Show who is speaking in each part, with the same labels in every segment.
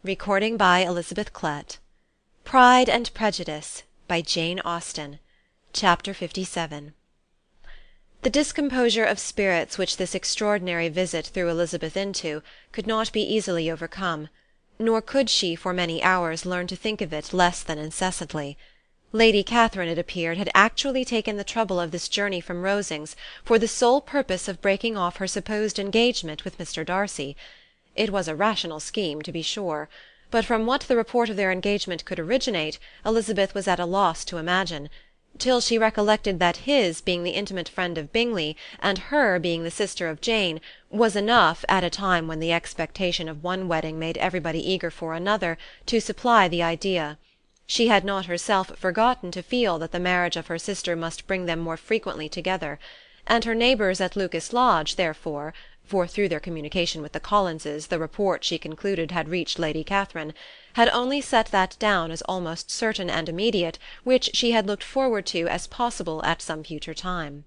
Speaker 1: Recording by Elizabeth Klett. Pride and Prejudice by Jane Austen. Chapter 57. The discomposure of spirits which this extraordinary visit threw Elizabeth into could not be easily overcome, nor could she for many hours learn to think of it less than incessantly. Lady Catherine, it appeared, had actually taken the trouble of this journey from Rosings for the sole purpose of breaking off her supposed engagement with Mr. Darcy. It was a rational scheme, to be sure, but from what the report of their engagement could originate, Elizabeth was at a loss to imagine, till she recollected that his being the intimate friend of Bingley, and her being the sister of Jane, was enough, at a time when the expectation of one wedding made everybody eager for another, to supply the idea. She had not herself forgotten to feel that the marriage of her sister must bring them more frequently together, and her neighbours at Lucas Lodge, therefore, for through their communication with the Collinses the report, she concluded, had reached Lady Catherine, had only set that down as almost certain and immediate, which she had looked forward to as possible at some future time.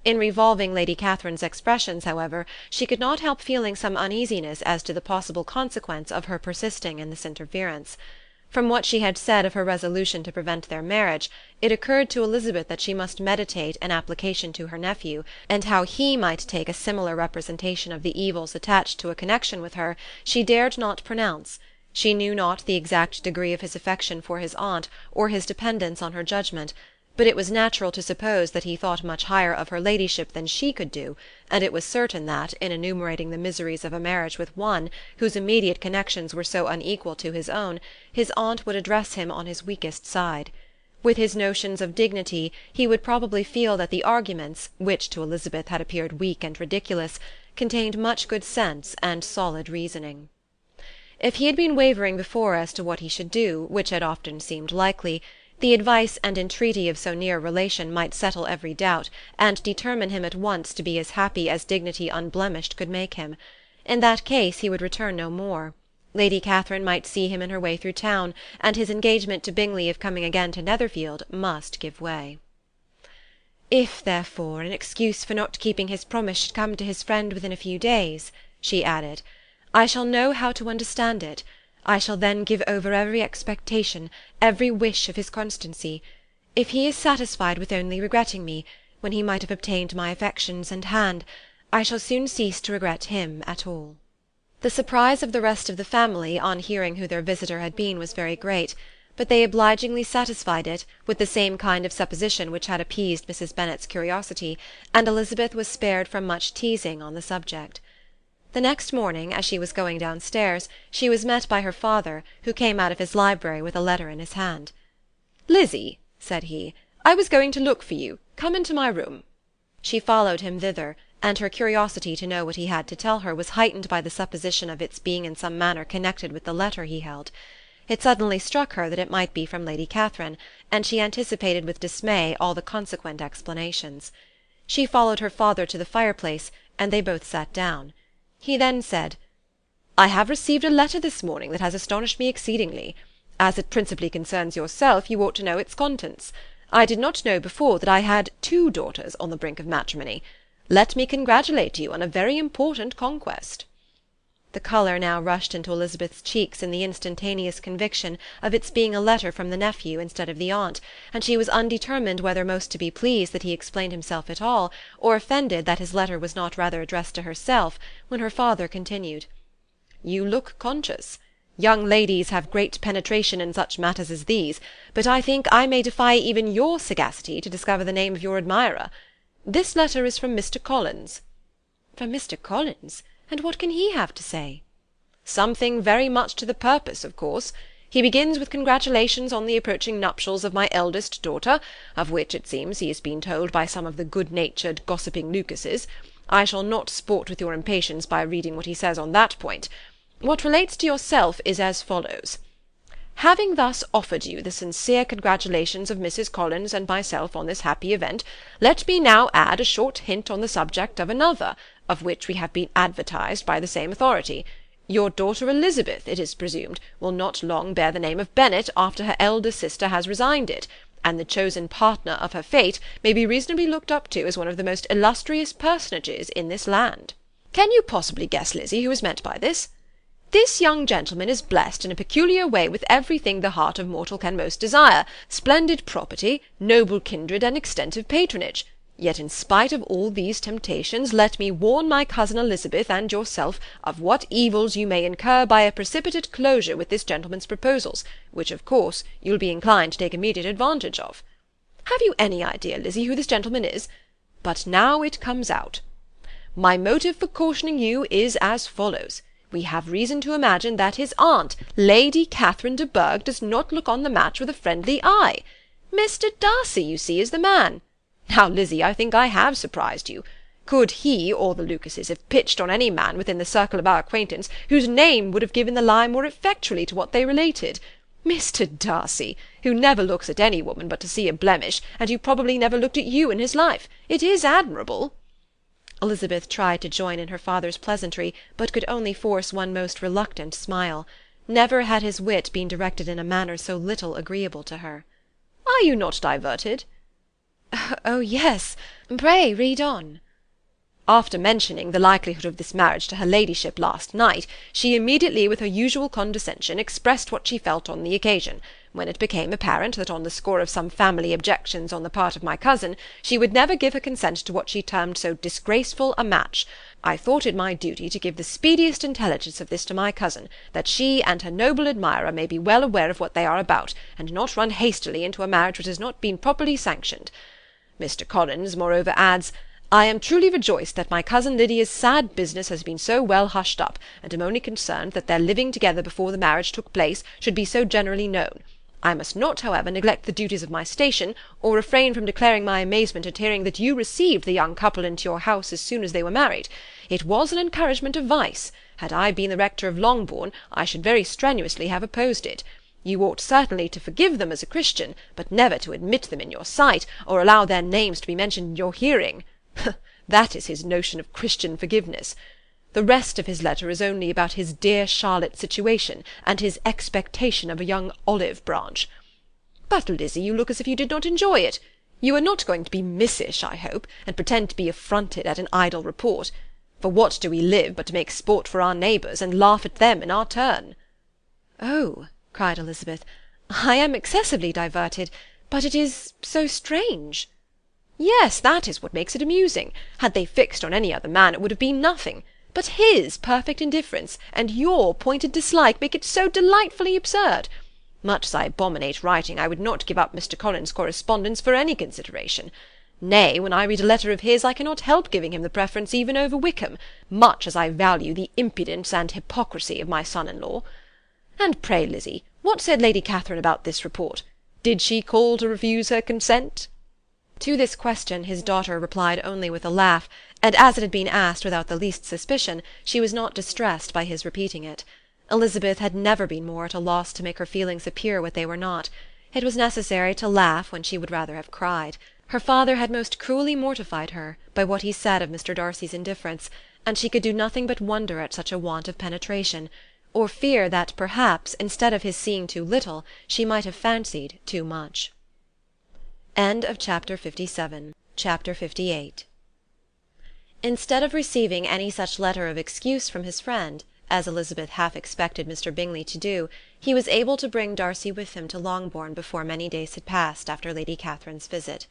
Speaker 1: In revolving Lady Catherine's expressions, however, she could not help feeling some uneasiness as to the possible consequence of her persisting in this interference. From what she had said of her resolution to prevent their marriage, it occurred to Elizabeth that she must meditate an application to her nephew, and how he might take a similar representation of the evils attached to a connection with her she dared not pronounce. She knew not the exact degree of his affection for his aunt, or his dependence on her judgment, but it was natural to suppose that he thought much higher of her ladyship than she could do, and it was certain that, in enumerating the miseries of a marriage with one, whose immediate connections were so unequal to his own, his aunt would address him on his weakest side. With his notions of dignity, he would probably feel that the arguments, which to Elizabeth had appeared weak and ridiculous, contained much good sense and solid reasoning. If he had been wavering before as to what he should do, which had often seemed likely, the advice and entreaty of so near a relation might settle every doubt, and determine him at once to be as happy as dignity unblemished could make him. In that case he would return no more. Lady Catherine might see him in her way through town, and his engagement to Bingley of coming again to Netherfield must give way. "If, therefore, an excuse for not keeping his promise should come to his friend within a few days," she added, "I shall know how to understand it. I shall then give over every expectation, every wish of his constancy. If he is satisfied with only regretting me, when he might have obtained my affections and hand, I shall soon cease to regret him at all." The surprise of the rest of the family on hearing who their visitor had been was very great, but they obligingly satisfied it with the same kind of supposition which had appeased Mrs. Bennet's curiosity, and Elizabeth was spared from much teasing on the subject. The next morning, as she was going downstairs, she was met by her father, who came out of his library with a letter in his hand. "Lizzie," said he, "I was going to look for you. Come into my room." She followed him thither, and her curiosity to know what he had to tell her was heightened by the supposition of its being in some manner connected with the letter he held. It suddenly struck her that it might be from Lady Catherine, and she anticipated with dismay all the consequent explanations. She followed her father to the fireplace, and they both sat down. He then said, "I have received a letter this morning that has astonished me exceedingly. As it principally concerns yourself, you ought to know its contents. I did not know before that I had 2 daughters on the brink of matrimony. Let me congratulate you on a very important conquest." The colour now rushed into Elizabeth's cheeks in the instantaneous conviction of its being a letter from the nephew instead of the aunt, and she was undetermined whether most to be pleased that he explained himself at all, or offended that his letter was not rather addressed to herself, when her father continued, "You look conscious. Young ladies have great penetration in such matters as these, but I think I may defy even your sagacity to discover the name of your admirer. This letter is from Mr. Collins." "From Mr. Collins? And what can he have to say?" "Something very much to the purpose, of course. He begins with congratulations on the approaching nuptials of my eldest daughter, of which, it seems, he has been told by some of the good-natured, gossiping Lucases. I shall not sport with your impatience by reading what he says on that point. What relates to yourself is as follows. Having thus offered you the sincere congratulations of Mrs. Collins and myself on this happy event, let me now add a short hint on the subject of another, of which we have been advertised by the same authority. Your daughter Elizabeth, it is presumed, will not long bear the name of Bennet after her elder sister has resigned it, and the chosen partner of her fate may be reasonably looked up to as one of the most illustrious personages in this land. Can you possibly guess, Lizzie, who is meant by this?
Speaker 2: This young gentleman is blessed in a peculiar way with everything the heart of mortal can most desire, splendid property, noble kindred, and extensive patronage. Yet in spite of all these temptations, let me warn my cousin Elizabeth and yourself of what evils you may incur by a precipitate closure with this gentleman's proposals, which, of course, you'll be inclined to take immediate advantage of. Have you any idea, Lizzie, who this gentleman is? But now it comes out. My motive for cautioning you is as follows. We have reason to imagine that his aunt, Lady Catherine de Bourgh, does not look on the match with a friendly eye. Mr. Darcy, you see, is the man. Now, Lizzie, I think I have surprised you. Could he or the Lucases have pitched on any man within the circle of our acquaintance, whose name would have given the lie more effectually to what they related? Mr. Darcy, who never looks at any woman but to see a blemish, and who probably never looked at you in his life. It is admirable.
Speaker 1: Elizabeth tried to join in her father's pleasantry, but could only force one most reluctant smile. Never had his wit been directed in a manner so little agreeable to her.
Speaker 2: Are you not diverted?
Speaker 1: Oh, yes. Pray read on.
Speaker 2: After mentioning the likelihood of this marriage to her ladyship last night, she immediately, with her usual condescension, expressed what she felt on the occasion, when it became apparent that on the score of some family objections on the part of my cousin, she would never give her consent to what she termed so disgraceful a match. I thought it my duty to give the speediest intelligence of this to my cousin, that she and her noble admirer may be well aware of what they are about, and not run hastily into a marriage which has not been properly sanctioned. Mr. Collins, moreover, adds, I am truly rejoiced that my cousin Lydia's sad business has been so well hushed up, and am only concerned that their living together before the marriage took place should be so generally known. I must not, however, neglect the duties of my station, or refrain from declaring my amazement at hearing that you received the young couple into your house as soon as they were married. It was an encouragement of vice. Had I been the rector of Longbourn, I should very strenuously have opposed it. You ought certainly to forgive them as a Christian, but never to admit them in your sight, or allow their names to be mentioned in your hearing. That is his notion of Christian forgiveness. The rest of his letter is only about his dear Charlotte's situation, and his expectation of a young olive branch. But, Lizzie, you look as if you did not enjoy it. You are not going to be missish, I hope, and pretend to be affronted at an idle report. For what do we live but to make sport for our neighbours, and laugh at them in our turn?
Speaker 1: Oh, cried Elizabeth, I am excessively diverted, but it is so strange.
Speaker 2: Yes, that is what makes it amusing. Had they fixed on any other man, it would have been nothing. But his perfect indifference, and your pointed dislike, make it so delightfully absurd. Much as I abominate writing, I would not give up Mr. Collins' correspondence for any consideration. Nay, when I read a letter of his, I cannot help giving him the preference even over Wickham, much as I value the impudence and hypocrisy of my son-in-law. And pray, Lizzie, what said Lady Catherine about this report? Did she call to refuse her consent?
Speaker 1: To this question his daughter replied only with a laugh, and as it had been asked without the least suspicion, she was not distressed by his repeating it. Elizabeth had never been more at a loss to make her feelings appear what they were not. It was necessary to laugh when she would rather have cried. Her father had most cruelly mortified her by what he said of Mr. Darcy's indifference, and she could do nothing but wonder at such a want of penetration, or fear that perhaps, instead of his seeing too little, she might have fancied too much. End of chapter 57. Chapter 58. Instead of receiving any such letter of excuse from his friend, as Elizabeth half expected Mr. Bingley to do, he was able to bring Darcy with him to Longbourn before many days had passed after Lady Catherine's visit.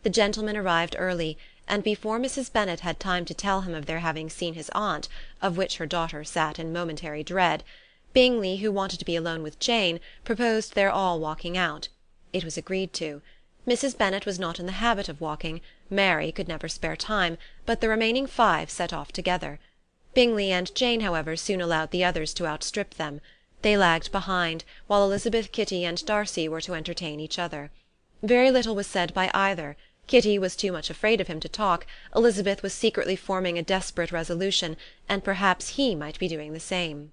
Speaker 1: The gentleman arrived early, and before Mrs. Bennet had time to tell him of their having seen his aunt, of which her daughter sat in momentary dread, Bingley, who wanted to be alone with Jane, proposed their all walking out. It was agreed to. Mrs. Bennet was not in the habit of walking, Mary could never spare time, but the remaining 5 set off together. Bingley and Jane, however, soon allowed the others to outstrip them. They lagged behind, while Elizabeth, Kitty, and Darcy were to entertain each other. Very little was said by either. Kitty was too much afraid of him to talk, Elizabeth was secretly forming a desperate resolution, and perhaps he might be doing the same.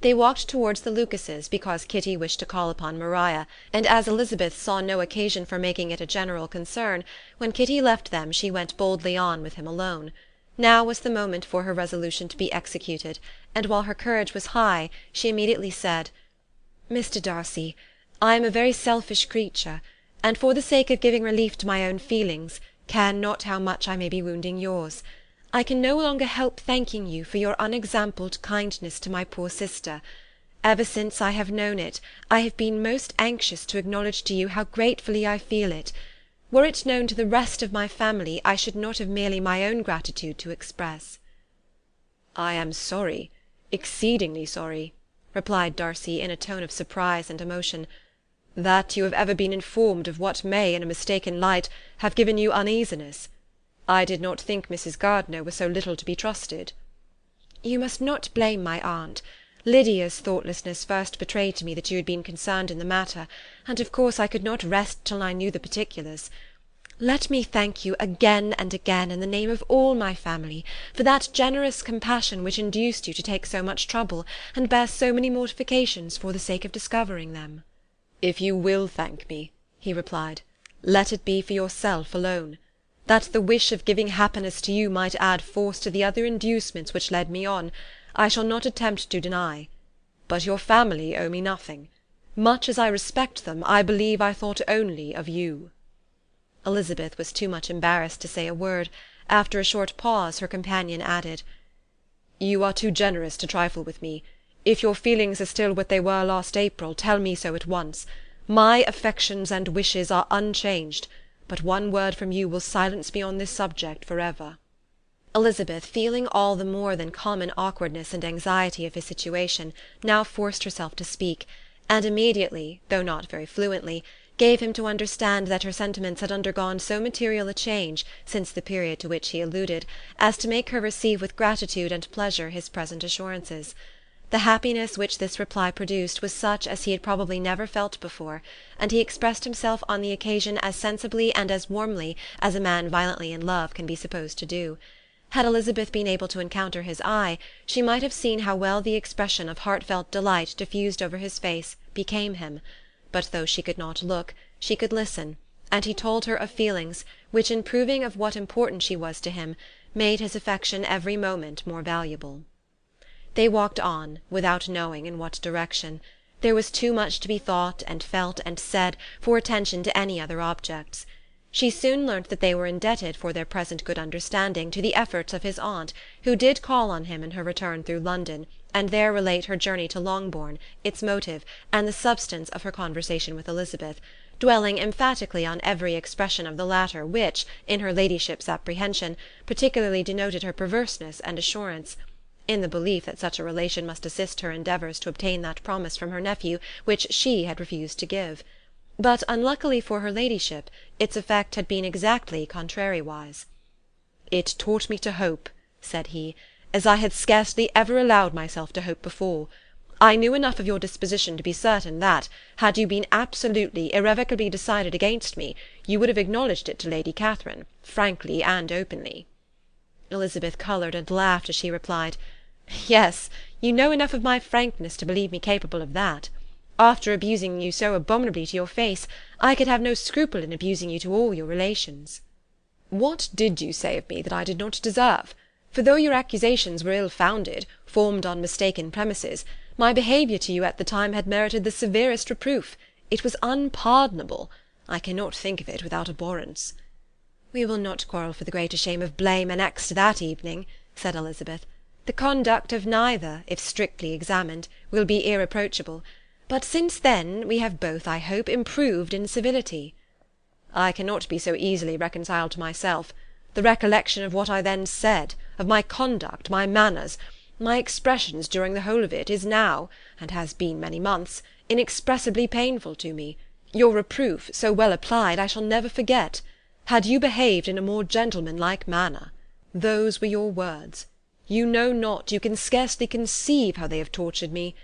Speaker 1: They walked towards the Lucases because Kitty wished to call upon Maria, and as Elizabeth saw no occasion for making it a general concern, when Kitty left them she went boldly on with him alone. Now was the moment for her resolution to be executed, and while her courage was high, she immediately said, "Mr. Darcy, I am a very selfish creature, and for the sake of giving relief to my own feelings, care not how much I may be wounding yours. I can no longer help thanking you for your unexampled kindness to my poor sister. Ever since I have known it, I have been most anxious to acknowledge to you how gratefully I feel it. Were it known to the rest of my family, I should not have merely my own gratitude to express." "I am sorry, exceedingly sorry," replied Darcy in a tone of surprise and emotion, "that you have ever been informed of what may, in a mistaken light, have given you uneasiness. I did not think Mrs. Gardiner was so little to be trusted." "You must not blame my aunt. Lydia's thoughtlessness first betrayed to me that you had been concerned in the matter, and of course I could not rest till I knew the particulars. Let me thank you again and again, in the name of all my family, for that generous compassion which induced you to take so much trouble, and bear so many mortifications for the sake of discovering them." "If you will thank me," he replied, "let it be for yourself alone. That the wish of giving happiness to you might add force to the other inducements which led me on, I shall not attempt to deny. But your family owe me nothing. Much as I respect them, I believe I thought only of you." Elizabeth was too much embarrassed to say a word. After a short pause, her companion added, "You are too generous to trifle with me. If your feelings are still what they were last April, tell me so at once. My affections and wishes are unchanged, but one word from you will silence me on this subject for ever." Elizabeth, feeling all the more than common awkwardness and anxiety of his situation, now forced herself to speak, and immediately, though not very fluently, gave him to understand that her sentiments had undergone so material a change, since the period to which he alluded, as to make her receive with gratitude and pleasure his present assurances. The happiness which this reply produced was such as he had probably never felt before, and he expressed himself on the occasion as sensibly and as warmly as a man violently in love can be supposed to do. Had Elizabeth been able to encounter his eye, she might have seen how well the expression of heartfelt delight diffused over his face became him. But though she could not look, she could listen, and he told her of feelings which, in proving of what importance she was to him, made his affection every moment more valuable. They walked on, without knowing in what direction. There was too much to be thought and felt and said for attention to any other objects. She soon learnt that they were indebted for their present good understanding to the efforts of his aunt, who did call on him in her return through London, and there relate her journey to Longbourn, its motive, and the substance of her conversation with Elizabeth, dwelling emphatically on every expression of the latter which, in her ladyship's apprehension, particularly denoted her perverseness and assurance, in the belief that such a relation must assist her endeavours to obtain that promise from her nephew which she had refused to give. But, unluckily for her ladyship, its effect had been exactly contrariwise. "It taught me to hope," said he, "as I had scarcely ever allowed myself to hope before. I knew enough of your disposition to be certain that, had you been absolutely, irrevocably decided against me, you would have acknowledged it to Lady Catherine, frankly and openly." Elizabeth coloured and laughed as she replied, "Yes, you know enough of my frankness to believe me capable of that. After abusing you so abominably to your face, I could have no scruple in abusing you to all your relations." "What did you say of me that I did not deserve? For though your accusations were ill-founded, formed on mistaken premises, my behaviour to you at the time had merited the severest reproof. It was unpardonable. I cannot think of it without abhorrence." "We will not quarrel for the greater shame of blame annexed to that evening," said Elizabeth. "The conduct of neither, if strictly examined, will be irreproachable. But since then we have both, I hope, improved in civility." "I cannot be so easily reconciled to myself. The recollection of what I then said, of my conduct, my manners, my expressions during the whole of it, is now, and has been many months, inexpressibly painful to me. Your reproof, so well applied, I shall never forget. Had you behaved in a more gentlemanlike manner. Those were your words. You know not, you can scarcely conceive how they have tortured me,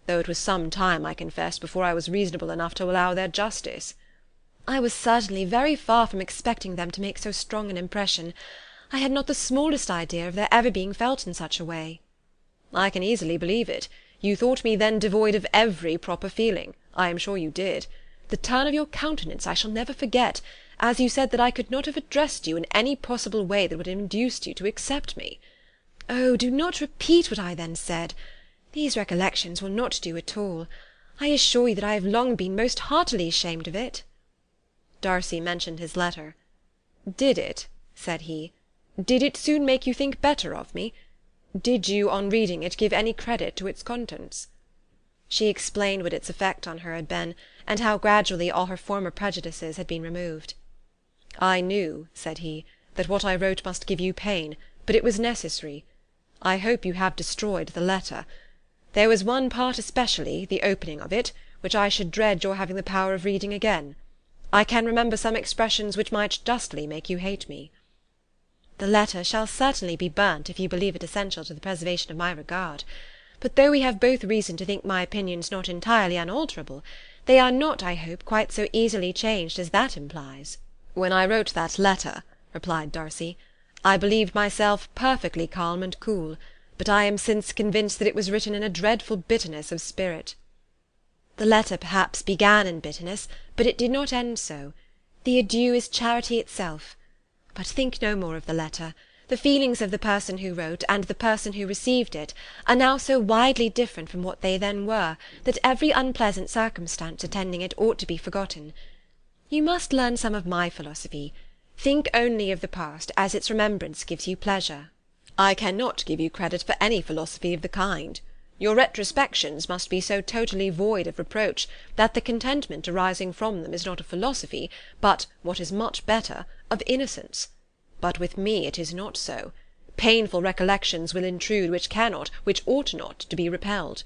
Speaker 1: though it was some time, I confess, before I was reasonable enough to allow their justice." "I was certainly very far from expecting them to make so strong an impression. I had not the smallest idea of their ever being felt in such a way." "I can easily believe it. You thought me then devoid of every proper feeling. I am sure you did. The turn of your countenance I shall never forget, as you said that I could not have addressed you in any possible way that would have induced you to accept me." "Oh, do not repeat what I then said. These recollections will not do at all. I assure you that I have long been most heartily ashamed of it." Darcy mentioned his letter. "Did it," said he,
Speaker 2: Did it soon make you think better of me? Did you, on reading it, give any credit to its contents?" She explained what its effect on her had been, and how gradually all her former prejudices had been removed. "I knew," said he, "that what I wrote must give you pain, but it was necessary. I hope you have destroyed the letter. There was one part especially, the opening of it, which I should dread your having the power of reading again. I can remember some expressions which might justly make you hate me." "The letter shall certainly be burnt, if you believe it essential to the preservation of my regard. But though we have both reason to think my opinions not entirely unalterable, they are not, I hope, quite so easily changed as that implies." "When I wrote that letter," replied Darcy, "I believed myself perfectly calm and cool, but I am since convinced that it was written in a dreadful bitterness of spirit." "The letter perhaps began in bitterness, but it did not end so. The adieu is charity itself. But think no more of the letter. The feelings of the person who wrote, and the person who received it, are now so widely different from what they then were, that every unpleasant circumstance attending it ought to be forgotten. You must learn some of my philosophy. Think only of the past, as its remembrance gives you pleasure." "I cannot give you credit for any philosophy of the kind. Your retrospections must be so totally void of reproach, that the contentment arising from them is not of philosophy, but, what is much better, of innocence. But with me it is not so. Painful recollections will intrude which cannot, which ought not, to be repelled.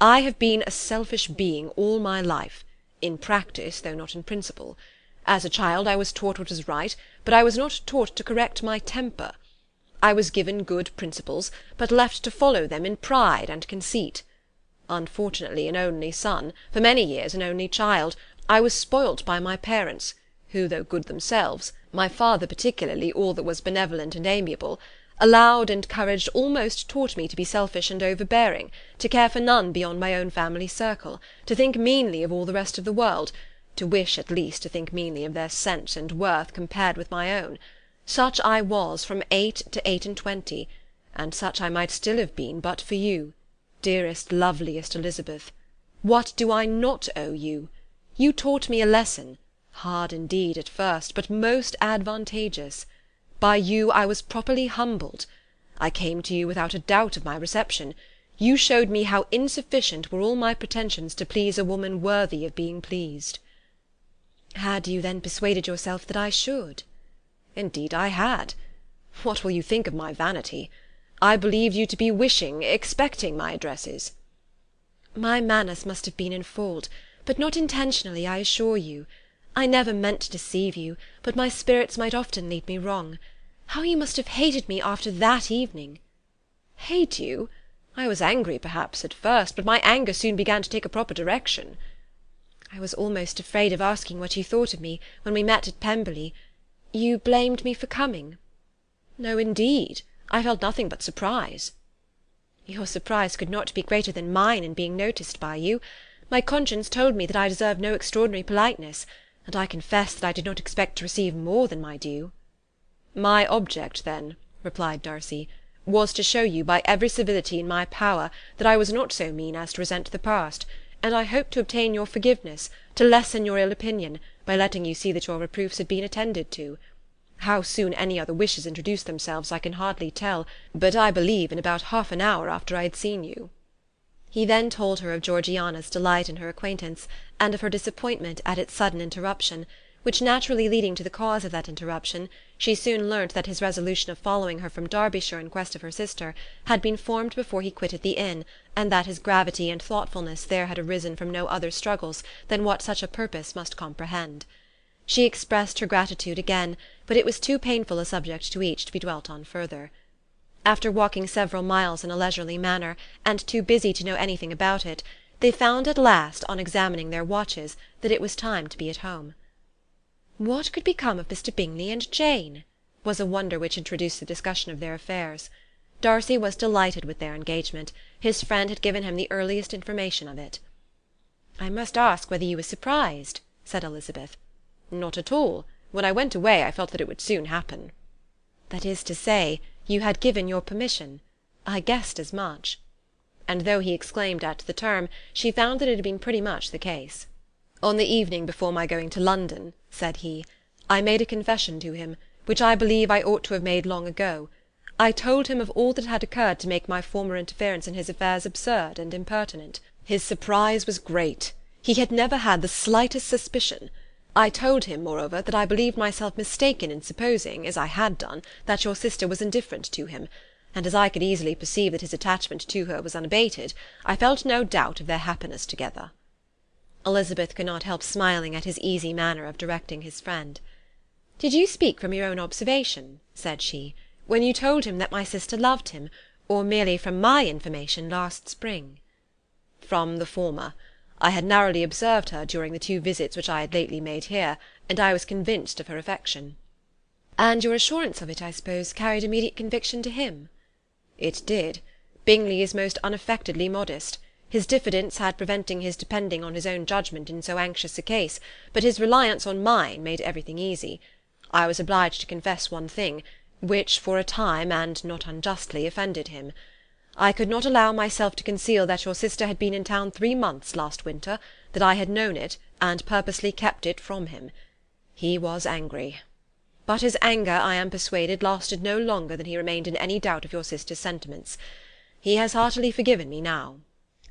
Speaker 2: I have been a selfish being all my life, in practice, though not in principle. As a child I was taught what was right, but I was not taught to correct my temper. I was given good principles, but left to follow them in pride and conceit. Unfortunately an only son, for many years an only child, I was spoilt by my parents, who, though good themselves, my father particularly, all that was benevolent and amiable, allowed, encouraged, almost taught me to be selfish and overbearing, to care for none beyond my own family circle, to think meanly of all the rest of the world, to wish at least to think meanly of their sense and worth compared with my own. Such I was from 8 to 28, and such I might still have been but for you, dearest, loveliest Elizabeth. What do I not owe you? You taught me a lesson, hard indeed at first, but most advantageous. By you I was properly humbled. I came to you without a doubt of my reception. You showed me how insufficient were all my pretensions to please a woman worthy of being pleased." "Had you then persuaded yourself that I should?" "Indeed I had. What will you think of my vanity? I believed you to be wishing, expecting my addresses."
Speaker 1: "My manners must have been in fault, but not intentionally, I assure you. I never meant to deceive you, but my spirits might often lead me wrong. How you must have hated me after that evening!"
Speaker 2: "Hate you? I was angry, perhaps, at first, but my anger soon began to take a proper direction."
Speaker 1: "I was almost afraid of asking what you thought of me, when we met at Pemberley. You blamed me for coming?"
Speaker 2: "No, indeed. I felt nothing but surprise."
Speaker 1: "Your surprise could not be greater than mine in being noticed by you. My conscience told me that I deserved no extraordinary politeness, and I confess that I did not expect to receive more than my due."
Speaker 2: "My object, then," replied Darcy, "was to show you, by every civility in my power, that I was not so mean as to resent the past, and I hoped to obtain your forgiveness, to lessen your ill opinion, by letting you see that your reproofs had been attended to. How soon any other wishes introduced themselves I can hardly tell, but I believe in about half an hour after I had seen you."
Speaker 1: He then told her of Georgiana's delight in her acquaintance, and of her disappointment at its sudden interruption, which naturally leading to the cause of that interruption, she soon learnt that his resolution of following her from Derbyshire in quest of her sister had been formed before he quitted the inn, and that his gravity and thoughtfulness there had arisen from no other struggles than what such a purpose must comprehend. She expressed her gratitude again, but it was too painful a subject to each to be dwelt on further. After walking several miles in a leisurely manner, and too busy to know anything about it, they found at last, on examining their watches, that it was time to be at home. What could become of Mr. Bingley and Jane? Was a wonder which introduced the discussion of their affairs. Darcy was delighted with their engagement. His friend had given him the earliest information of it. "I must ask whether you were surprised," said Elizabeth. "Not at all. When I went away I felt that it would soon happen." "That is to say, you had given your permission. I guessed as much." And though he exclaimed at the term, she found that it had been pretty much the case. "On the evening before my going to London," said he, "I made a confession to him,
Speaker 2: which I believe I ought to have made long ago. I told him of all that had occurred to make my former interference in his affairs absurd and impertinent. His surprise was great. He had never had the slightest suspicion. I told him, moreover, that I believed myself mistaken in supposing, as I had done, that your sister was indifferent to him, and as I could easily perceive that his attachment to her was unabated, I felt no doubt of their happiness together.
Speaker 1: Elizabeth could not help smiling at his easy manner of directing his friend. "Did you speak from your own observation," said she, "when you told him that my sister loved him, or merely from my information last spring?"
Speaker 2: "From the former. I had narrowly observed her during the 2 visits which I had lately made here, and I was convinced of her affection."
Speaker 1: "And your assurance of it, I suppose, carried immediate conviction to him?"
Speaker 2: "It did. Bingley is most unaffectedly modest. His diffidence had prevented his depending on his own judgment in so anxious a case, but his reliance on mine made everything easy. I was obliged to confess one thing, which for a time, and not unjustly, offended him. I could not allow myself to conceal that your sister had been in town 3 months last winter, that I had known it, and purposely kept it from him. He was angry. But his anger, I am persuaded, lasted no longer than he remained in any doubt of your sister's sentiments. He has heartily forgiven me now."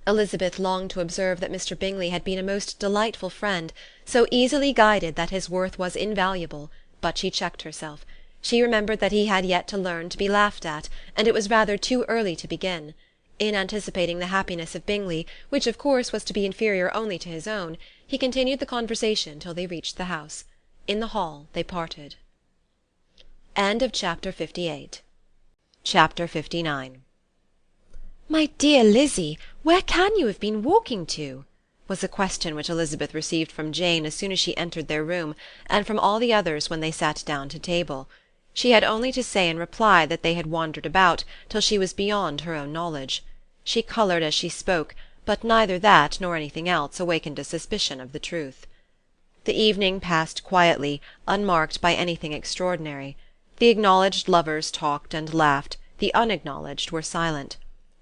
Speaker 1: Elizabeth longed to observe that Mr. Bingley had been a most delightful friend, so easily guided that his worth was invaluable, but she checked herself. She remembered that he had yet to learn to be laughed at, and it was rather too early to begin. In anticipating the happiness of Bingley, which of course was to be inferior only to his own, he continued the conversation till they reached the house. In the hall they parted. Chapter 59. "My dear Lizzy, where can you have been walking to?" was a question which Elizabeth received from Jane as soon as she entered their room, and from all the others when they sat down to table. She had only to say in reply that they had wandered about, till she was beyond her own knowledge. She coloured as she spoke, but neither that nor anything else awakened a suspicion of the truth. The evening passed quietly, unmarked by anything extraordinary. The acknowledged lovers talked and laughed, the unacknowledged were silent.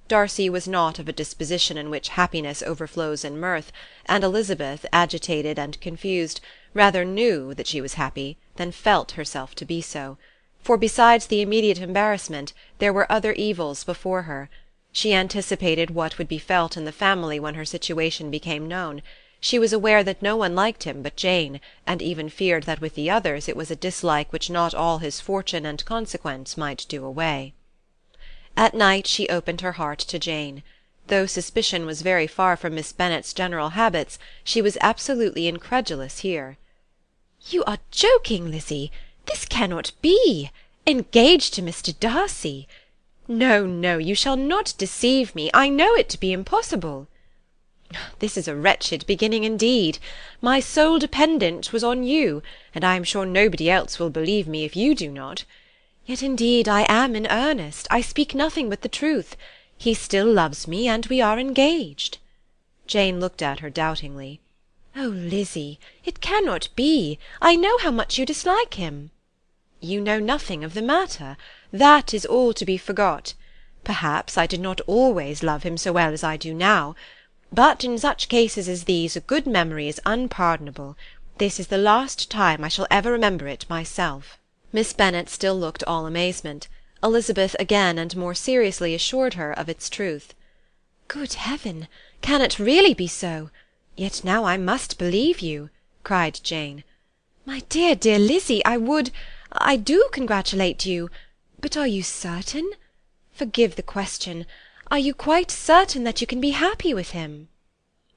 Speaker 1: Darcy was not of a disposition in which happiness overflows in mirth, and Elizabeth, agitated and confused, rather knew that she was happy than felt herself to be so, for besides the immediate embarrassment there were other evils before her. She anticipated what would be felt in the family when her situation became known. She was aware that no one liked him but Jane, and even feared that with the others it was a dislike which not all his fortune and consequence might do away. At night she opened her heart to Jane. Though suspicion was very far from Miss Bennet's general habits, she was absolutely incredulous here. "You are joking, Lizzy. This cannot be. Engaged to Mr. Darcy! No, no, you shall not deceive me. I know it to be impossible." "This is a wretched beginning indeed. My sole dependence was on you, and I am sure nobody else will believe me if you do not. Yet indeed I am in earnest. I speak nothing but the truth. He still loves me, and we are engaged." Jane looked at her doubtingly. "Oh, Lizzy, it cannot be. I know how much you dislike him." "You know nothing of the matter. That is all to be forgot. Perhaps I did not always love him so well as I do now. But in such cases as these a good memory is unpardonable. This is the last time I shall ever remember it myself." Miss Bennet still looked all amazement. Elizabeth again and more seriously assured her of its truth. "Good heaven! Can it really be so? Yet now I must believe you," cried Jane. "My dear, dear Lizzy, I do congratulate you. But are you certain? Forgive the question. Are you quite certain that you can be happy with him?"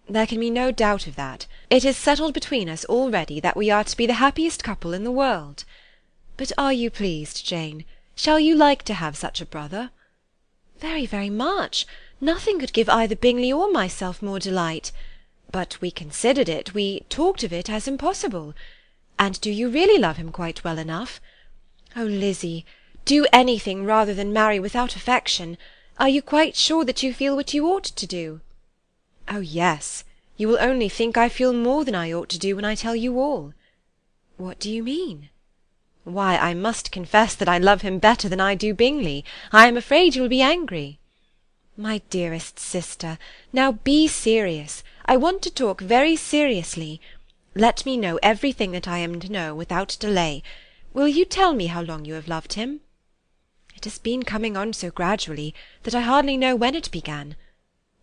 Speaker 1: "There can be no doubt of that. It is settled between us already that we are to be the happiest couple in the world. But are you pleased, Jane? Shall you like to have such a brother?" "Very, very much. Nothing could give either Bingley or myself more delight. But we considered it, we talked of it as impossible. And do you really love him quite well enough? Oh, Lizzy, do anything rather than marry without affection. Are you quite sure that you feel what you ought to do?" "Oh, yes. You will only think I feel more than I ought to do when I tell you all." "What do you mean?" "Why, I must confess that I love him better than I do Bingley. I am afraid you will be angry." "My dearest sister, now be serious. I want to talk very seriously. Let me know everything that I am to know without delay. Will you tell me how long you have loved him?" "It has been coming on so gradually that I hardly know when it began.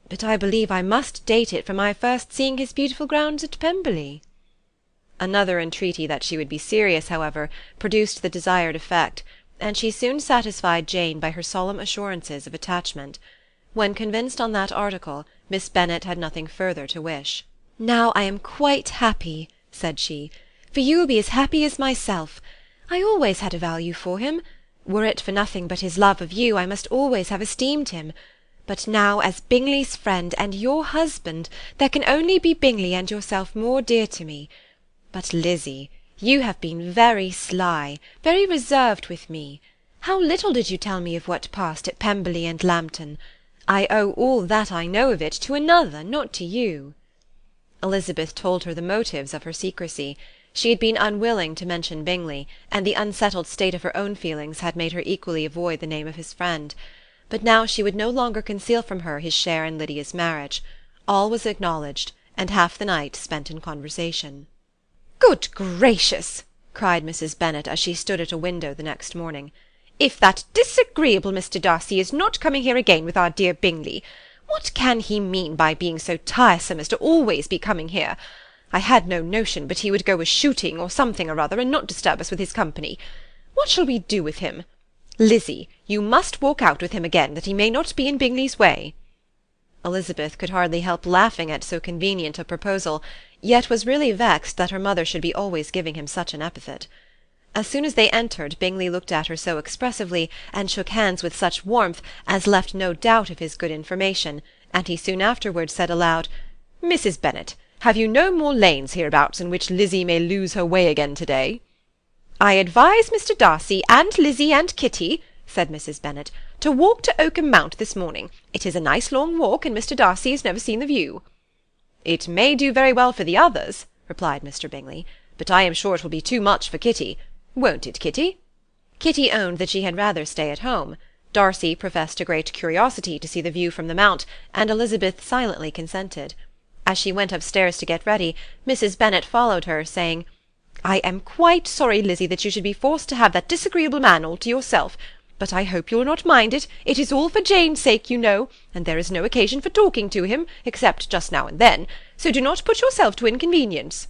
Speaker 1: But I believe I must date it from my first seeing his beautiful grounds at Pemberley." Another entreaty that she would be serious, however, produced the desired effect, and she soon satisfied Jane by her solemn assurances of attachment. When convinced on that article, Miss Bennet had nothing further to wish. "Now I am quite happy," said she, "for you will be as happy as myself. I always had a value for him. Were it for nothing but his love of you, I must always have esteemed him. But now, as Bingley's friend and your husband, there can only be Bingley and yourself more dear to me. But, Lizzy, you have been very sly, very reserved with me. How little did you tell me of what passed at Pemberley and Lambton! I owe all that I know of it to another, not to you." Elizabeth told her the motives of her secrecy. She had been unwilling to mention Bingley, and the unsettled state of her own feelings had made her equally avoid the name of his friend. But now she would no longer conceal from her his share in Lydia's marriage. All was acknowledged, and half the night spent in conversation. "Good gracious!" cried Mrs. Bennet, as she stood at a window the next morning. "If that disagreeable Mr. Darcy is not coming here again with our dear Bingley! What can he mean by being so tiresome as to always be coming here? I had no notion but he would go a-shooting or something or other, and not disturb us with his company. What shall we do with him? Lizzy, you must walk out with him again, that he may not be in Bingley's way." Elizabeth could hardly help laughing at so convenient a proposal, yet was really vexed that her mother should be always giving him such an epithet. As soon as they entered, Bingley looked at her so expressively, and shook hands with such warmth, as left no doubt of his good information, and he soon afterwards said aloud, "Mrs. Bennet, have you no more lanes hereabouts in which Lizzy may lose her way again to-day?" "I advise Mr. Darcy and Lizzy and Kitty," said Mrs. Bennet, "to walk to Oakham Mount this morning. It is a nice long walk, and Mr. Darcy has never seen the view." "It may do very well for the others," replied Mr. Bingley, "but I am sure it will be too much for Kitty. Won't it, Kitty?" Kitty owned that she had rather stay at home. Darcy professed a great curiosity to see the view from the Mount, and Elizabeth silently consented. As she went upstairs to get ready, Mrs. Bennet followed her, saying, "I am quite sorry, Lizzy, that you should be forced to have that disagreeable man all to yourself. But I hope you will not mind it. It is all for Jane's sake, you know, and there is no occasion for talking to him, except just now and then, so do not put yourself to inconvenience."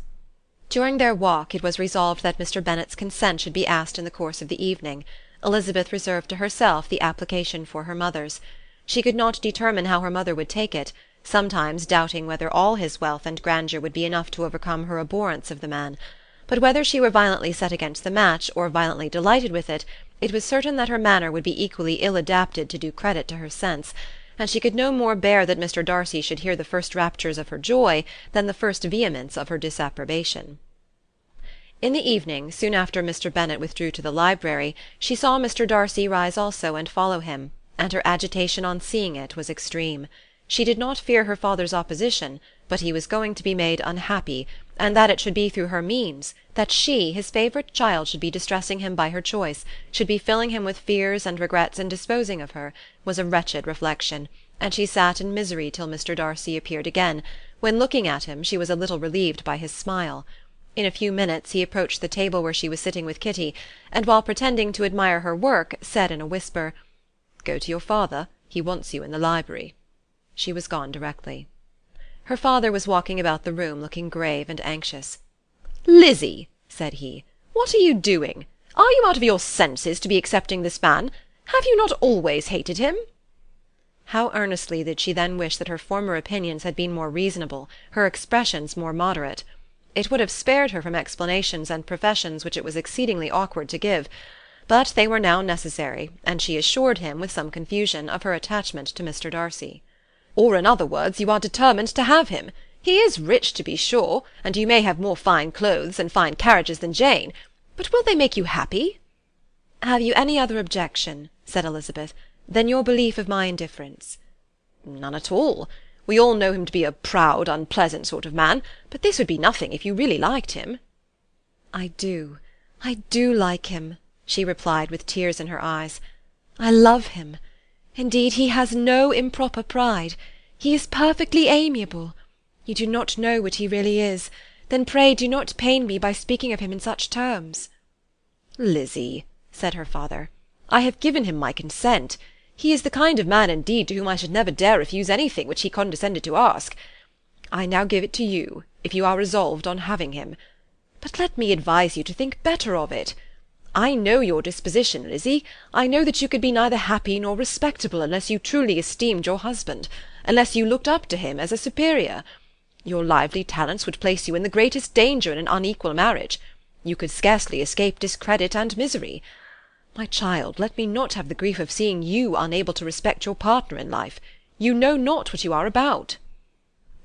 Speaker 1: During their walk it was resolved that Mr. Bennet's consent should be asked in the course of the evening. Elizabeth reserved to herself the application for her mother's. She could not determine how her mother would take it, sometimes doubting whether all his wealth and grandeur would be enough to overcome her abhorrence of the man. But whether she were violently set against the match, or violently delighted with it, it was certain that her manner would be equally ill adapted to do credit to her sense, and she could no more bear that Mr. Darcy should hear the first raptures of her joy than the first vehemence of her disapprobation. In the evening, soon after Mr. Bennet withdrew to the library, she saw Mr. Darcy rise also and follow him, and her agitation on seeing it was extreme. She did not fear her father's opposition, but he was going to be made unhappy, and that it should be through her means, that she, his favourite child, should be distressing him by her choice, should be filling him with fears and regrets in disposing of her, was a wretched reflection, and she sat in misery till Mr. Darcy appeared again, when, looking at him, she was a little relieved by his smile. In a few minutes he approached the table where she was sitting with Kitty, and while pretending to admire her work, said in a whisper, "Go to your father, he wants you in the library." She was gone directly. Her father was walking about the room, looking grave and anxious. "Lizzy," said he, "what are you doing? Are you out of your senses to be accepting this man? Have you not always hated him?" How earnestly did she then wish that her former opinions had been more reasonable, her expressions more moderate. It would have spared her from explanations and professions which it was exceedingly awkward to give, but they were now necessary, and she assured him, with some confusion, of her attachment to Mr. Darcy. "Or, in other words, you are determined to have him. He is rich, to be sure, and you may have more fine clothes and fine carriages than Jane, but will they make you happy?" "Have you any other objection," said Elizabeth, "than your belief of my indifference?" "None at all. We all know him to be a proud, unpleasant sort of man, but this would be nothing if you really liked him." I do like him," she replied with tears in her eyes. "I love him. Indeed, he has no improper pride. He is perfectly amiable. You do not know what he really is. Then pray do not pain me by speaking of him in such terms."
Speaker 2: "Lizzy," said her father, "I have given him my consent. He is the kind of man indeed to whom I should never dare refuse anything which he condescended to ask. I now give it to you, if you are resolved on having him. But let me advise you to think better of it. I know your disposition, Lizzy. I know that you could be neither happy nor respectable unless you truly esteemed your husband, unless you looked up to him as a superior. Your lively talents would place you in the greatest danger in an unequal marriage. You could scarcely escape discredit and misery. My child, let me not have the grief of seeing you unable to respect your partner in life. You know not what you are about."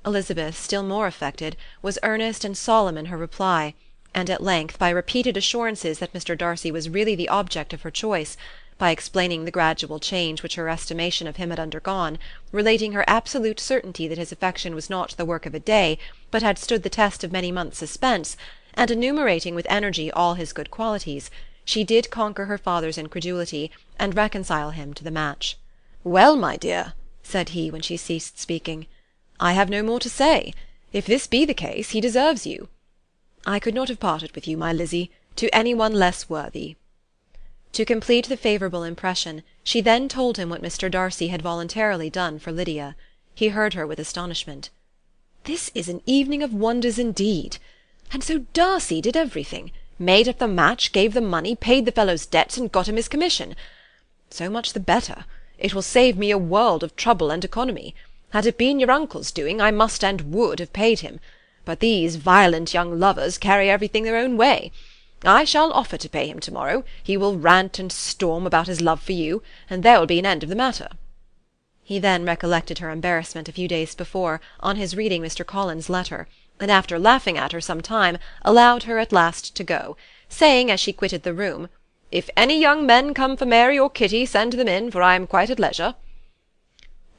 Speaker 1: Elizabeth, still more affected, was earnest and solemn in her reply, and at length, by repeated assurances that Mr. Darcy was really the object of her choice, by explaining the gradual change which her estimation of him had undergone, relating her absolute certainty that his affection was not the work of a day, but had stood the test of many months' suspense, and enumerating with energy all his good qualities, she did conquer her father's incredulity, and reconcile him to the match.
Speaker 2: "Well, my dear," said he, when she ceased speaking, "I have no more to say. If this be the case, he deserves you. I could not have parted with you, my Lizzy, to any one less worthy."
Speaker 1: To complete the favourable impression, she then told him what Mr. Darcy had voluntarily done for Lydia. He heard her with astonishment.
Speaker 2: "This is an evening of wonders indeed. And so Darcy did everything, made up the match, gave the money, paid the fellow's debts, and got him his commission. So much the better. It will save me a world of trouble and economy. Had it been your uncle's doing, I must and would have paid him. But these violent young lovers carry everything their own way. I shall offer to pay him to-morrow. He will rant and storm about his love for you, and there will be an end of the matter."
Speaker 1: He then recollected her embarrassment a few days before, on his reading Mr. Collins's letter, and after laughing at her some time, allowed her at last to go, saying as she quitted the room, "If any young men come for Mary or Kitty, send them in, for I am quite at leisure."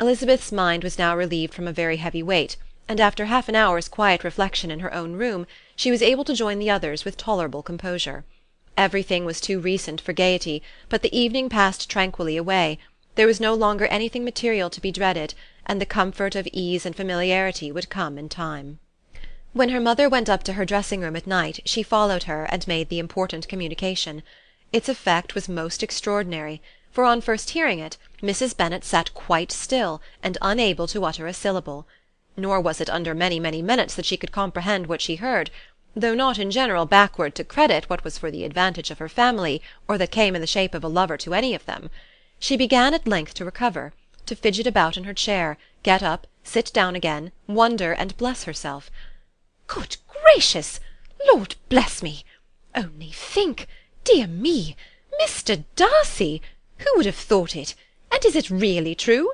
Speaker 1: Elizabeth's mind was now relieved from a very heavy weight, and after half an hour's quiet reflection in her own room, she was able to join the others with tolerable composure. Everything was too recent for gaiety, but the evening passed tranquilly away. There was no longer anything material to be dreaded, and the comfort of ease and familiarity would come in time. When her mother went up to her dressing-room at night, she followed her, and made the important communication. Its effect was most extraordinary, for on first hearing it, Mrs. Bennet sat quite still, and unable to utter a syllable. Nor was it under many, many minutes that she could comprehend what she heard, though not in general backward to credit what was for the advantage of her family, or that came in the shape of a lover to any of them. She began at length to recover, to fidget about in her chair, get up, sit down again, wonder and bless herself.
Speaker 2: "Good gracious! Lord bless me! Only think! Dear me! Mr. Darcy! Who would have thought it? And is it really true?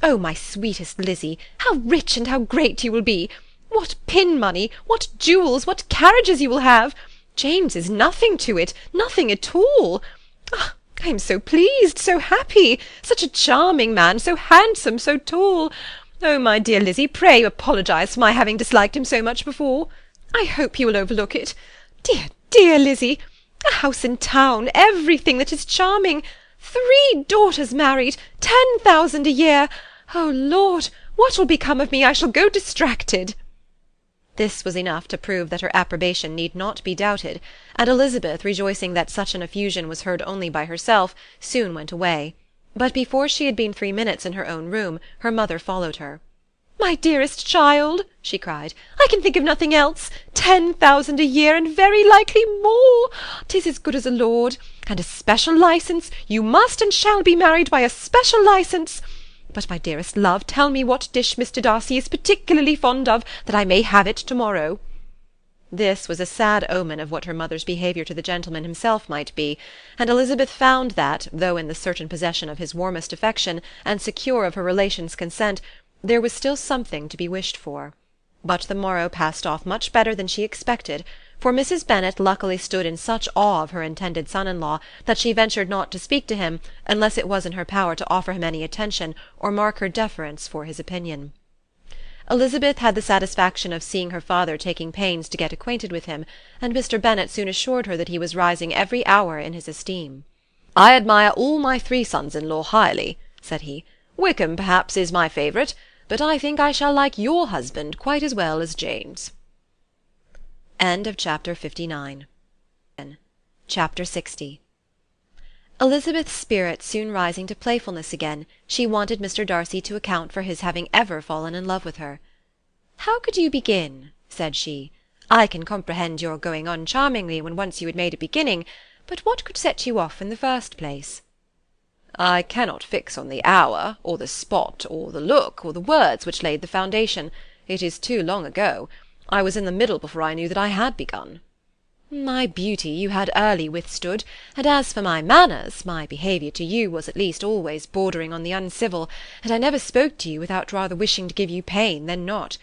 Speaker 2: Oh, my sweetest Lizzy, how rich and how great you will be! What pin-money, what jewels, what carriages you will have! James is nothing to it, nothing at all. Ah, I am so pleased, so happy! Such a charming man, so handsome, so tall! Oh, my dear Lizzy, pray apologize for my having disliked him so much before. I hope you will overlook it. Dear, dear Lizzy! A house in town, everything that is charming! 3 daughters married, 10,000 a year! Oh, Lord, what will become of me? I shall go distracted."
Speaker 1: This was enough to prove that her approbation need not be doubted, and Elizabeth, rejoicing that such an effusion was heard only by herself, soon went away. But before she had been 3 minutes in her own room, her mother followed her.
Speaker 2: "My dearest child," she cried, "I can think of nothing else. 10,000 a year, and very likely more. 'Tis as good as a lord. And a special licence. You must and shall be married by a special licence. But, my dearest love, tell me what dish Mr. Darcy is particularly fond of, that I may have it to-morrow."
Speaker 1: This was a sad omen of what her mother's behaviour to the gentleman himself might be, and Elizabeth found that, though in the certain possession of his warmest affection, and secure of her relations' consent, there was still something to be wished for. But the morrow passed off much better than she expected, for Mrs. Bennet luckily stood in such awe of her intended son-in-law that she ventured not to speak to him unless it was in her power to offer him any attention or mark her deference for his opinion. Elizabeth had the satisfaction of seeing her father taking pains to get acquainted with him, and Mr. Bennet soon assured her that he was rising every hour in his esteem.
Speaker 2: "I admire all my 3 sons-in-law highly," said he. "Wickham, perhaps, is my favourite, but I think I shall like your husband quite as well as Jane's."
Speaker 1: End of chapter 59. Chapter 60 Elizabeth's spirits soon rising to playfulness again, she wanted Mr. Darcy to account for his having ever fallen in love with her. "How could you begin?" said she. "I can comprehend your going on charmingly when once you had made a beginning, but what could set you off in the first place?"
Speaker 2: "I cannot fix on the hour, or the spot, or the look, or the words which laid the foundation. It is too long ago. I was in the middle before I knew that I had begun."
Speaker 1: "My beauty you had early withstood, and as for my manners, my behaviour to you was at least always bordering on the uncivil, and I never spoke to you without rather wishing to give you pain than not.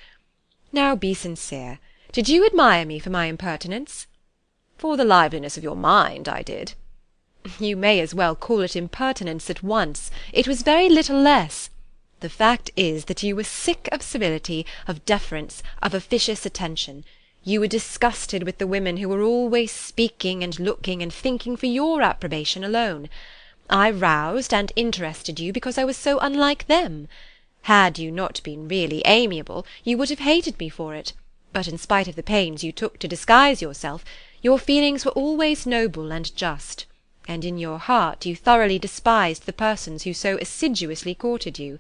Speaker 1: Now be sincere. Did you admire me for my impertinence?"
Speaker 2: "For the liveliness of your mind, I did."
Speaker 1: "You may as well call it impertinence at once. It was very little less. The fact is that you were sick of civility, of deference, of officious attention. You were disgusted with the women who were always speaking and looking and thinking for your approbation alone. I roused and interested you because I was so unlike them. Had you not been really amiable, you would have hated me for it, but in spite of the pains you took to disguise yourself, your feelings were always noble and just, and in your heart you thoroughly despised the persons who so assiduously courted you.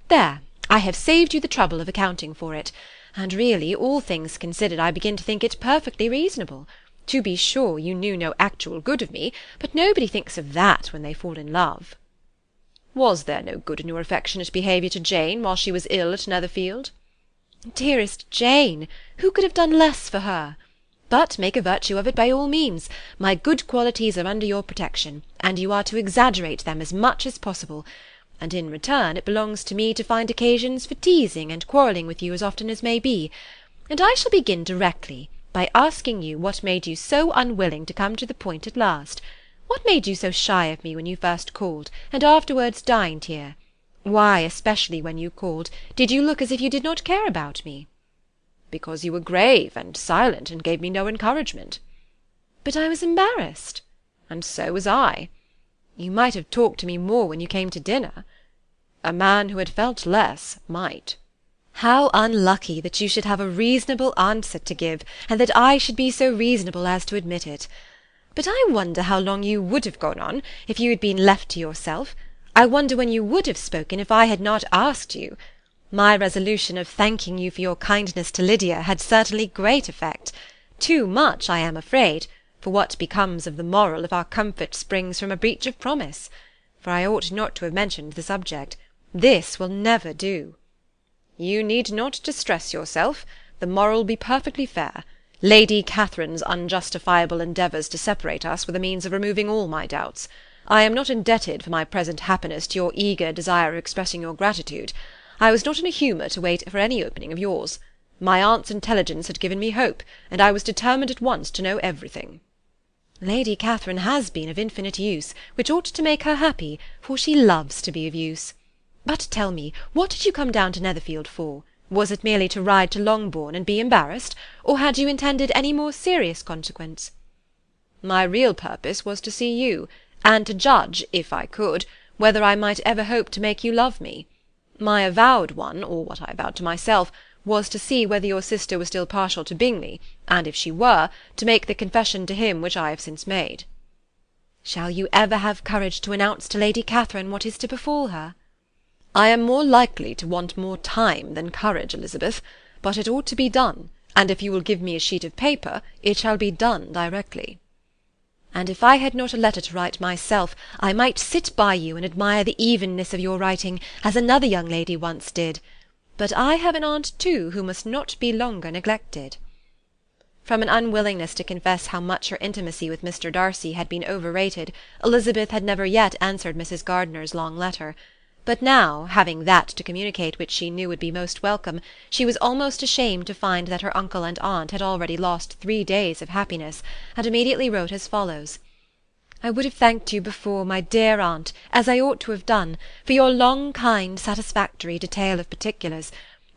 Speaker 1: There, I have saved you the trouble of accounting for it, and really, all things considered, I begin to think it perfectly reasonable. To be sure, you knew no actual good of me, but nobody thinks of that when they fall in love."
Speaker 2: "Was there no good in your affectionate behaviour to Jane while she was ill at Netherfield?"
Speaker 1: "Dearest Jane! Who could have done less for her? But make a virtue of it by all means. My good qualities are under your protection, and you are to exaggerate them as much as possible. And in return it belongs to me to find occasions for teasing and quarrelling with you as often as may be. And I shall begin directly by asking you what made you so unwilling to come to the point at last. What made you so shy of me when you first called, and afterwards dined here? Why, especially when you called, did you look as if you did not care about me?"
Speaker 2: "Because you were grave and silent, and gave me no encouragement."
Speaker 1: "But I was embarrassed."
Speaker 2: "And so was I."
Speaker 1: "You might have talked to me more when you came to dinner."
Speaker 2: "A man who had felt less might."
Speaker 1: "How unlucky that you should have a reasonable answer to give, and that I should be so reasonable as to admit it. But I wonder how long you would have gone on, if you had been left to yourself. I wonder when you would have spoken if I had not asked you. My resolution of thanking you for your kindness to Lydia had certainly great effect. Too much, I am afraid, for what becomes of the moral if our comfort springs from a breach of promise? For I ought not to have mentioned the subject. This will never do."
Speaker 2: "You need not distress yourself. The moral will be perfectly fair. Lady Catherine's unjustifiable endeavours to separate us were the means of removing all my doubts. I am not indebted for my present happiness to your eager desire of expressing your gratitude. I was not in a humour to wait for any opening of yours. My aunt's intelligence had given me hope, and I was determined at once to know everything."
Speaker 1: "Lady Catherine has been of infinite use, which ought to make her happy, for she loves to be of use. But tell me, what did you come down to Netherfield for? Was it merely to ride to Longbourn and be embarrassed, or had you intended any more serious consequence?"
Speaker 2: "My real purpose was to see you, and to judge, if I could, whether I might ever hope to make you love me. My avowed one, or what I vowed to myself, was to see whether your sister was still partial to Bingley, and if she were, to make the confession to him which I have since made."
Speaker 1: "Shall you ever have courage to announce to Lady Catherine what is to befall her?"
Speaker 2: "I am more likely to want more time than courage, Elizabeth, but it ought to be done, and if you will give me a sheet of paper, it shall be done directly."
Speaker 1: "And if I had not a letter to write myself, I might sit by you and admire the evenness of your writing, as another young lady once did. But I have an aunt too who must not be longer neglected." From an unwillingness to confess how much her intimacy with Mr. Darcy had been overrated, Elizabeth had never yet answered Mrs. Gardiner's long letter. But now, having that to communicate which she knew would be most welcome, she was almost ashamed to find that her uncle and aunt had already lost 3 days of happiness, and immediately wrote as follows: "I would have thanked you before, my dear aunt, as I ought to have done, for your long, kind, satisfactory detail of particulars,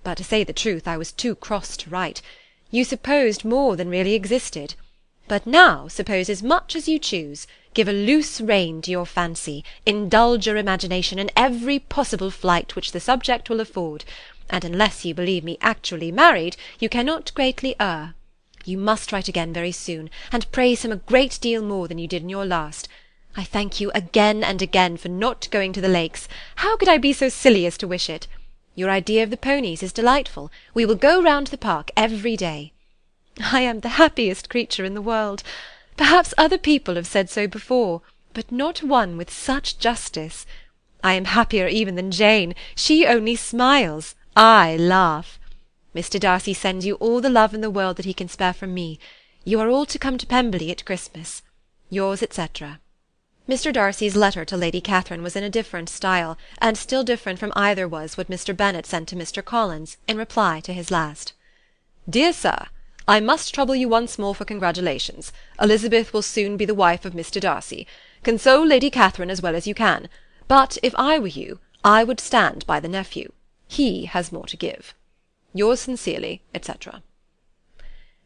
Speaker 1: but to say the truth, I was too cross to write. You supposed more than really existed. But now suppose as much as you choose. Give a loose rein to your fancy, indulge your imagination in every possible flight which the subject will afford, and unless you believe me actually married, you cannot greatly err. You must write again very soon, and praise him a great deal more than you did in your last. I thank you again and again for not going to the Lakes. How could I be so silly as to wish it? Your idea of the ponies is delightful. We will go round the park every day. I am the happiest creature in the world. Perhaps other people have said so before, but not one with such justice. I am happier even than Jane. She only smiles. I laugh. Mr. Darcy sends you all the love in the world that he can spare from me. You are all to come to Pemberley at Christmas. Yours, etc. Mr. Darcy's letter to Lady Catherine was in a different style, and still different from either was what Mr. Bennet sent to Mr. Collins, in reply to his last. Dear Sir, I must trouble you once more for congratulations. Elizabeth will soon be the wife of Mr. Darcy. Console Lady Catherine as well as you can. But if I were you, I would stand by the nephew. He has more to give. Yours sincerely, etc.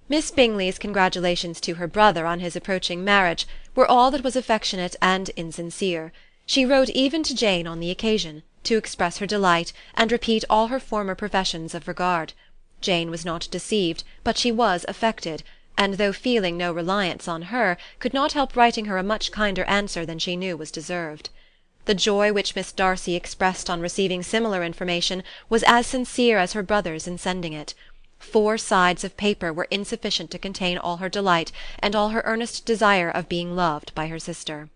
Speaker 1: Miss Bingley's congratulations to her brother on his approaching marriage were all that was affectionate and insincere. She wrote even to Jane on the occasion, to express her delight, and repeat all her former professions of regard. Jane was not deceived, but she was affected, and though feeling no reliance on her, could not help writing her a much kinder answer than she knew was deserved. The joy which Miss Darcy expressed on receiving similar information was as sincere as her brother's in sending it. 4 sides of paper were insufficient to contain all her delight, and all her earnest desire of being loved by her sister.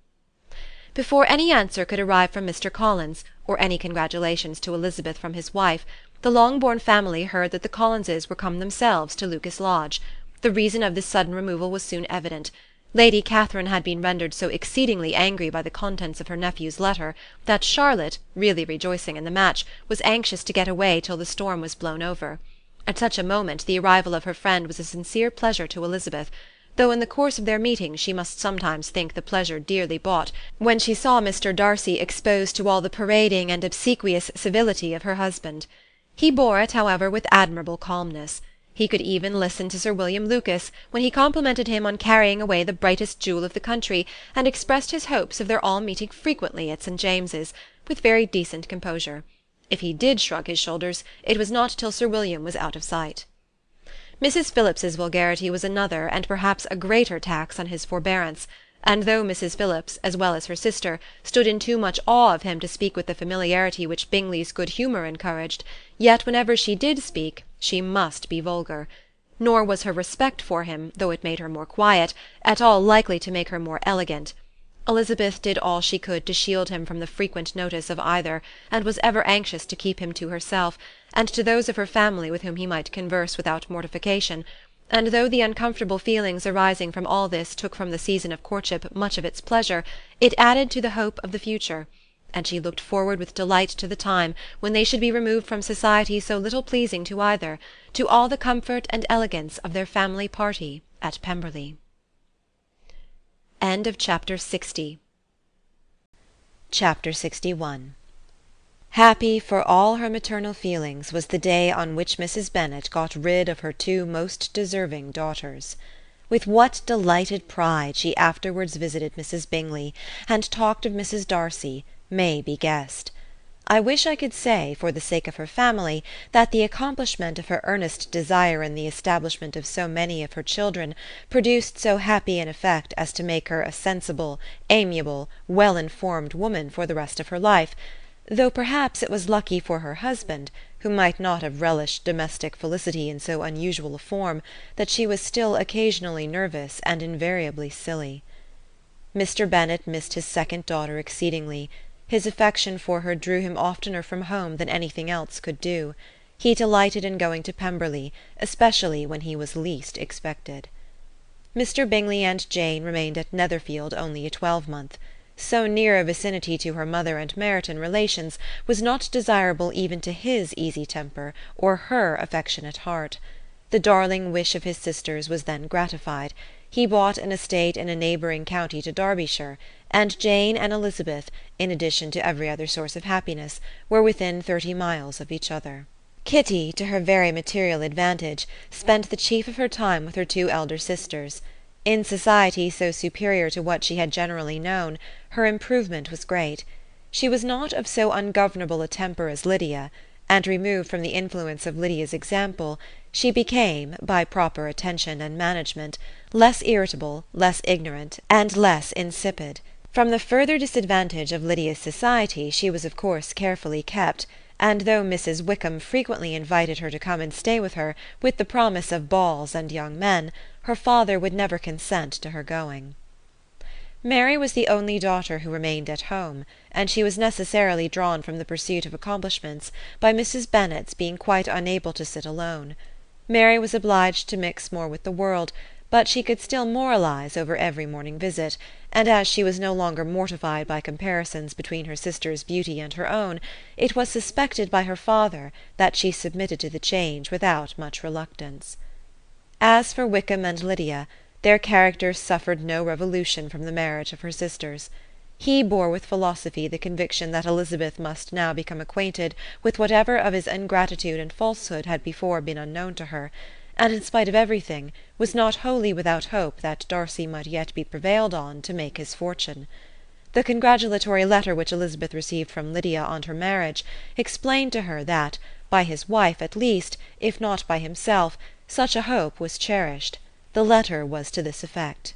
Speaker 1: Before any answer could arrive from Mr. Collins, or any congratulations to Elizabeth from his wife, the Longbourn family heard that the Collinses were come themselves to Lucas Lodge. The reason of this sudden removal was soon evident. Lady Catherine had been rendered so exceedingly angry by the contents of her nephew's letter, that Charlotte, really rejoicing in the match, was anxious to get away till the storm was blown over. At such a moment the arrival of her friend was a sincere pleasure to Elizabeth, though in the course of their meeting she must sometimes think the pleasure dearly bought, when she saw Mr. Darcy exposed to all the parading and obsequious civility of her husband. He bore it, however, with admirable calmness. He could even listen to Sir William Lucas, when he complimented him on carrying away the brightest jewel of the country, and expressed his hopes of their all meeting frequently at St. James's, with very decent composure. If he did shrug his shoulders, it was not till Sir William was out of sight. Mrs. Phillips's vulgarity was another, and perhaps a greater tax on his forbearance, and though Mrs. Phillips, as well as her sister, stood in too much awe of him to speak with the familiarity which Bingley's good humour encouraged, yet whenever she did speak, she must be vulgar. Nor was her respect for him, though it made her more quiet, at all likely to make her more elegant. Elizabeth did all she could to shield him from the frequent notice of either, and was ever anxious to keep him to herself, and to those of her family with whom he might converse without mortification, and though the uncomfortable feelings arising from all this took from the season of courtship much of its pleasure, it added to the hope of the future, and she looked forward with delight to the time when they should be removed from society so little pleasing to either, to all the comfort and elegance of their family party at Pemberley. End of Chapter 60. Chapter 61. Happy for all her maternal feelings was the day on which Mrs. Bennet got rid of her 2 most deserving daughters. With what delighted pride she afterwards visited Mrs. Bingley, and talked of Mrs. Darcy, may be guessed. I wish I could say, for the sake of her family, that the accomplishment of her earnest desire in the establishment of so many of her children produced so happy an effect as to make her a sensible, amiable, well-informed woman for the rest of her life, though perhaps it was lucky for her husband, who might not have relished domestic felicity in so unusual a form, that she was still occasionally nervous and invariably silly. Mr. Bennet missed his second daughter exceedingly. His affection for her drew him oftener from home than anything else could do. He delighted in going to Pemberley, especially when he was least expected. Mr. Bingley and Jane remained at Netherfield only a 12-month. So near a vicinity to her mother and Meryton relations was not desirable even to his easy temper or her affectionate heart. The darling wish of his sisters was then gratified. He bought an estate in a neighbouring county to Derbyshire, and Jane and Elizabeth, in addition to every other source of happiness, were within 30 miles of each other. Kitty, to her very material advantage, spent the chief of her time with her 2 elder sisters. In society so superior to what she had generally known, her improvement was great. She was not of so ungovernable a temper as Lydia, and removed from the influence of Lydia's example, She became, by proper attention and management, less irritable, less ignorant, and less insipid. From the further disadvantage of Lydia's society she was of course carefully kept, and though Mrs. Wickham frequently invited her to come and stay with her, with the promise of balls and young men, her father would never consent to her going. Mary was the only daughter who remained at home, and she was necessarily drawn from the pursuit of accomplishments by Mrs. Bennet's being quite unable to sit alone. Mary was obliged to mix more with the world, but she could still moralize over every morning visit, and as she was no longer mortified by comparisons between her sister's beauty and her own, it was suspected by her father that she submitted to the change without much reluctance. As for Wickham and Lydia, their characters suffered no revolution from the marriage of her sisters. He bore with philosophy the conviction that Elizabeth must now become acquainted with whatever of his ingratitude and falsehood had before been unknown to her, and in spite of everything was not wholly without hope that Darcy might yet be prevailed on to make his fortune. The congratulatory letter which Elizabeth received from Lydia on her marriage explained to her that, by his wife at least, if not by himself, such a hope was cherished. The letter was to this effect: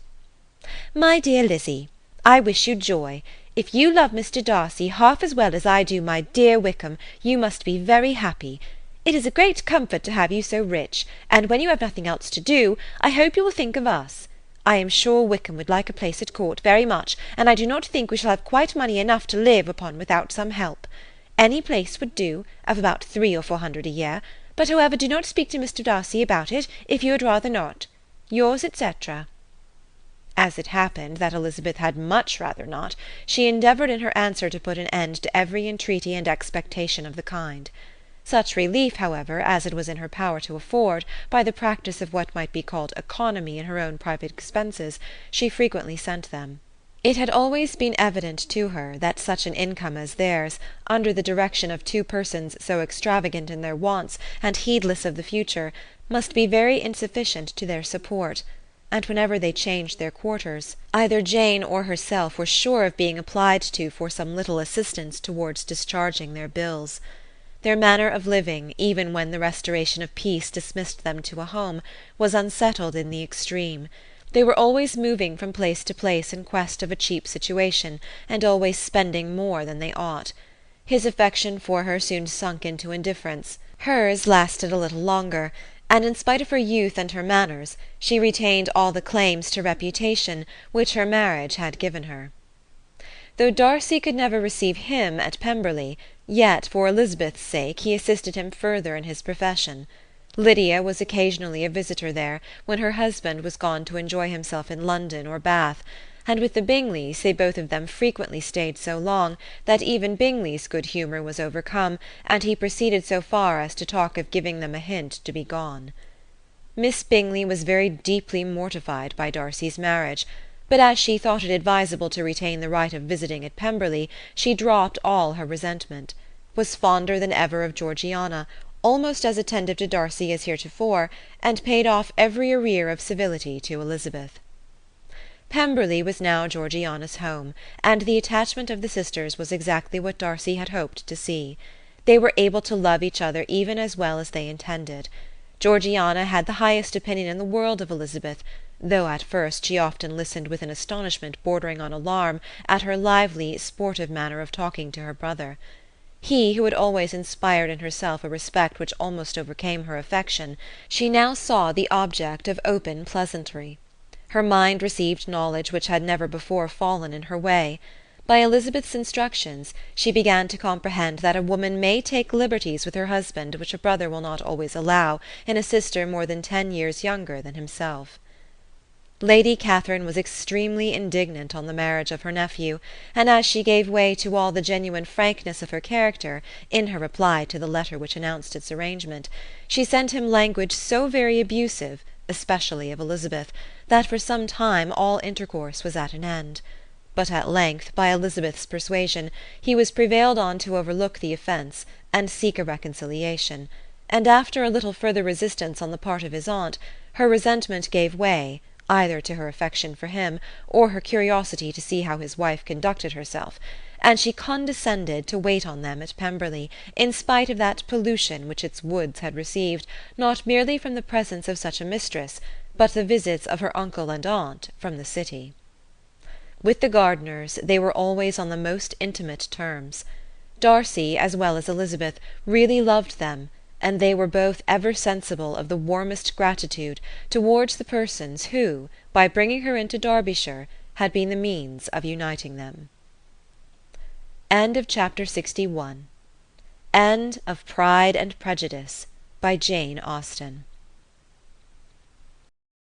Speaker 1: "My dear Lizzie, I wish you joy. If you love Mr. Darcy half as well as I do my dear Wickham, you must be very happy. It is a great comfort to have you so rich, and when you have nothing else to do, I hope you will think of us. I am sure Wickham would like a place at court very much, and I do not think we shall have quite money enough to live upon without some help. Any place would do, of about 300 or 400 a year, but however do not speak to Mr. Darcy about it, if you would rather not. Yours, etc." As it happened that Elizabeth had much rather not, she endeavoured in her answer to put an end to every entreaty and expectation of the kind. Such relief, however, as it was in her power to afford, by the practice of what might be called economy in her own private expenses, she frequently sent them. It had always been evident to her that such an income as theirs, under the direction of two persons so extravagant in their wants and heedless of the future, must be very insufficient to their support, and whenever they changed their quarters, either Jane or herself were sure of being applied to for some little assistance towards discharging their bills. Their manner of living, even when the restoration of peace dismissed them to a home, was unsettled in the extreme. They were always moving from place to place in quest of a cheap situation, and always spending more than they ought. His affection for her soon sunk into indifference. Hers lasted a little longer, and in spite of her youth and her manners, she retained all the claims to reputation which her marriage had given her. Though Darcy could never receive him at Pemberley, yet for Elizabeth's sake he assisted him further in his profession. Lydia was occasionally a visitor there, when her husband was gone to enjoy himself in London or Bath, and with the Bingleys they both of them frequently stayed so long that even Bingley's good humour was overcome, and he proceeded so far as to talk of giving them a hint to be gone. Miss Bingley was very deeply mortified by Darcy's marriage, but as she thought it advisable to retain the right of visiting at Pemberley, she dropped all her resentment, was fonder than ever of Georgiana, almost as attentive to Darcy as heretofore, and paid off every arrear of civility to Elizabeth. Pemberley was now Georgiana's home, and the attachment of the sisters was exactly what Darcy had hoped to see. They were able to love each other even as well as they intended. Georgiana had the highest opinion in the world of Elizabeth, though at first she often listened with an astonishment bordering on alarm at her lively, sportive manner of talking to her brother. He, who had always inspired in herself a respect which almost overcame her affection, she now saw the object of open pleasantry. Her mind received knowledge which had never before fallen in her way. By Elizabeth's instructions, she began to comprehend that a woman may take liberties with her husband which a brother will not always allow in a sister more than 10 years younger than himself. Lady Catherine was extremely indignant on the marriage of her nephew, and as she gave way to all the genuine frankness of her character, in her reply to the letter which announced its arrangement, she sent him language so very abusive, especially of Elizabeth, that for some time all intercourse was at an end. But at length, by Elizabeth's persuasion, he was prevailed on to overlook the offence, and seek a reconciliation, and after a little further resistance on the part of his aunt, her resentment gave way, either to her affection for him, or her curiosity to see how his wife conducted herself, and she condescended to wait on them at Pemberley, in spite of that pollution which its woods had received, not merely from the presence of such a mistress, but the visits of her uncle and aunt from the city. With the Gardiners they were always on the most intimate terms. Darcy, as well as Elizabeth, really loved them, and they were both ever sensible of the warmest gratitude towards the persons who, by bringing her into Derbyshire, had been the means of uniting them. End of Chapter 61. End of Pride and Prejudice by Jane Austen.